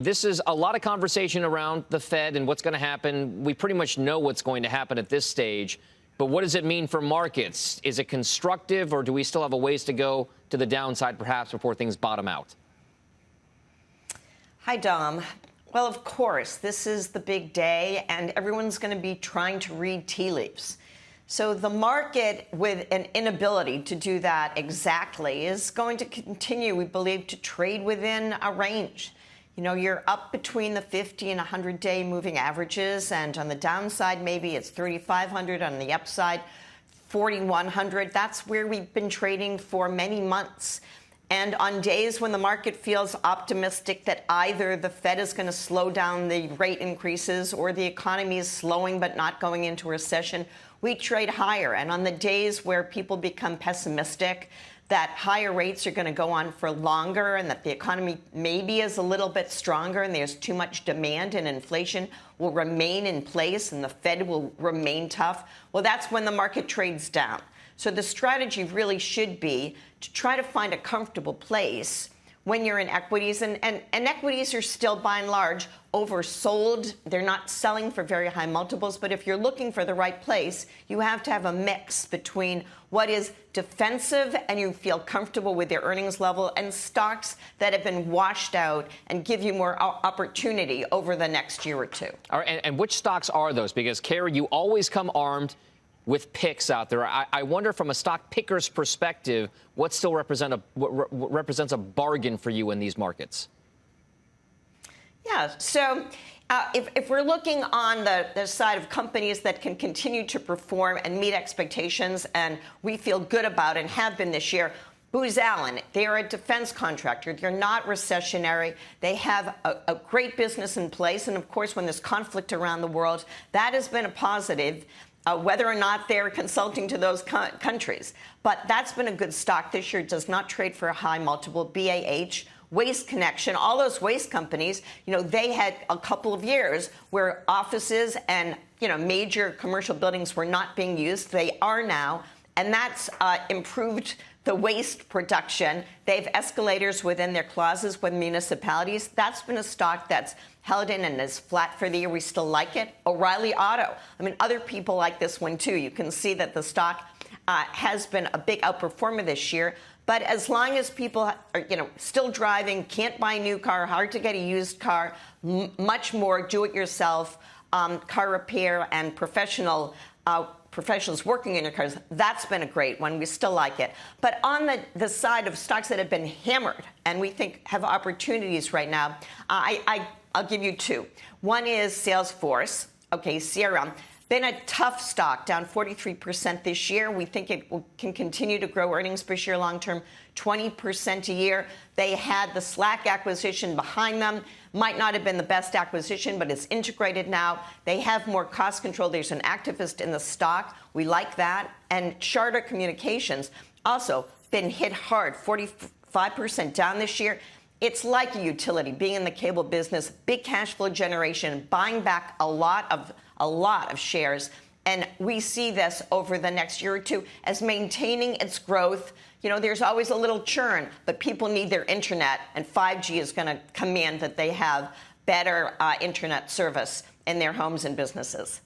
This is a lot of conversation around the Fed and what's going to happen. We pretty much know what's going to happen at this stage. But what does it mean for markets? Is it constructive, or do we still have a ways to go to the downside, perhaps, before things bottom out? Hi, Dom. Well, of course, this is the big day, and everyone's going to be trying to read tea leaves. So the market, with an inability to do that exactly, is going to continue, we believe, to trade within a range. You know, you're up between the 50 and 100-day moving averages, and on the downside, maybe it's 3,500. On the upside, 4,100. That's where we've been trading for many months. And on days when the market feels optimistic that either the Fed is going to slow down the rate increases or the economy is slowing but not going into recession, we trade higher. And on the days where people become pessimistic that higher rates are going to go on for longer and that the economy maybe is a little bit stronger and there's too much demand and inflation will remain in place and the Fed will remain tough, well, that's when the market trades down. So the strategy really should be to try to find a comfortable place when you're in equities. And equities are still, by and large, oversold. They're not selling for very high multiples. But if you're looking for the right place, you have to have a mix between what is defensive and you feel comfortable with their earnings level and stocks that have been washed out and give you more opportunity over the next year or two. All right, and which stocks are those? Because, Kara, you always come armed with picks out there. I wonder, from a stock picker's perspective, what still represents a bargain for you in these markets? Yeah, so if we're looking on the side of companies that can continue to perform and meet expectations, and we feel good about and have been this year, Booz Allen, they are a defense contractor. They're not recessionary. They have a great business in place. And, of course, when there's conflict around the world, that has been a positive. Whether or not they're consulting to those countries. But that's been a good stock this year. It does not trade for a high multiple. BAH, Waste Connection, all those waste companies, you know, they had a couple of years where offices and, you know, major commercial buildings were not being used. They are now. And that's improved the waste production. They have escalators within their clauses with municipalities. That's been a stock that's held in and is flat for the year. We still like it. O'Reilly Auto. I mean, other people like this one, too. You can see that the stock has been a big outperformer this year. But as long as people are, you know, still driving, can't buy a new car, hard to get a used car, much more do-it-yourself car repair and professionals working in your cars, that's been a great one. We still like it. But on the side of stocks that have been hammered and we think have opportunities right now, I'll give you two. One is Salesforce, okay, CRM. Been a tough stock, down 43% this year. We think it can continue to grow earnings per share long-term, 20% a year. They had the Slack acquisition behind them. Might not have been the best acquisition, but it's integrated now. They have more cost control. There's an activist in the stock. We like that. And Charter Communications also been hit hard, 45% down this year. It's like a utility, being in the cable business, big cash flow generation, buying back a lot of shares. And we see this over the next year or two as maintaining its growth. You know, there's always a little churn, but people need their internet, and 5G is going to command that they have better internet service in their homes and businesses.